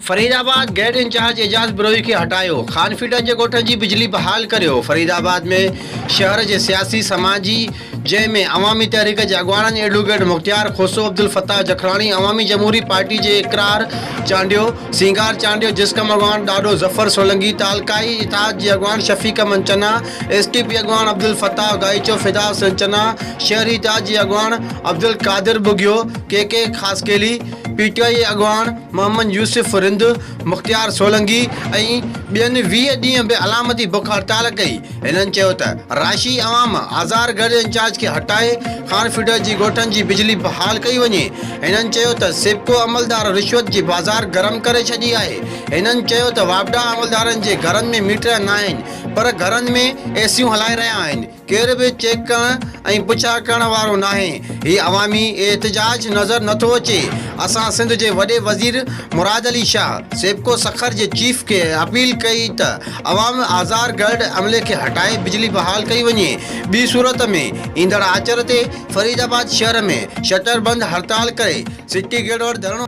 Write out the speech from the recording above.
फरीदाबाद गैर इंचार्ज एजाज बिरोही खे हटायो, खानफीटा जे ॻोठनि जी बिजली बहाल करियो। फरीदाबाद में शहर जे सियासी समाजी जंहिंमें अवामी तहरीक जे अॻवाननि एडवोकेट मुख्तियार खोसो, अब्दुल फताह जखराणी, अवामी जमहूरी पार्टी जे इकरार चांडियो, सिंगार चांडियो, जिस्कम अॻवान ॾाढो ज़फ़र सोलंकी, तालकाई इताद जे अॻवान शफ़ीक अमन चन्ना, STP अॻवान अब्दुल फताह गाइचो, फिदा हुसैन चन्ना, शहरी इताद जे अॻवान अब्दुल कादिर बुगियो, KK खासकेली, PTI अॻवान मोहम्मद यूसुफ रिंद, मुख्तियार सोलंकी ऐं ॿियनि 20 ॾींहं बि अलामती बुख हड़ताल कई। हिननि चयो त राशि अवाम आज़ार गढ़ इंचार्ज खे हटाए खानफीटा जी ॻोठनि जी बिजली बहाल कई वञे। हिननि चयो त सिपको अमलदार रिश्वत जी बाज़ार गरम करे छॾी आहे। हिननि चयो त वापडा अमलदारनि जे घरनि में मीटर न आहिनि पर घरनि में एसियूं हलाए रहिया आहिनि। केर बि चेक करण ऐं पुछा करण वारो नाहे। हीउ अवामी एहतजाज नज़र नथो अचे। असां सिंध जे वॾे वज़ीर मुराद अली शाह सेपको सखर जे चीफ खे अपील कई त अवाम आज़ार गढ़ अमले खे हटाए बिजली बहाल कई वञे। ॿी सूरत में ईंदड़ आचर ते फरीदाबाद शहर में शटर बंद हड़ताल करे सिटी गेट वटि धरणो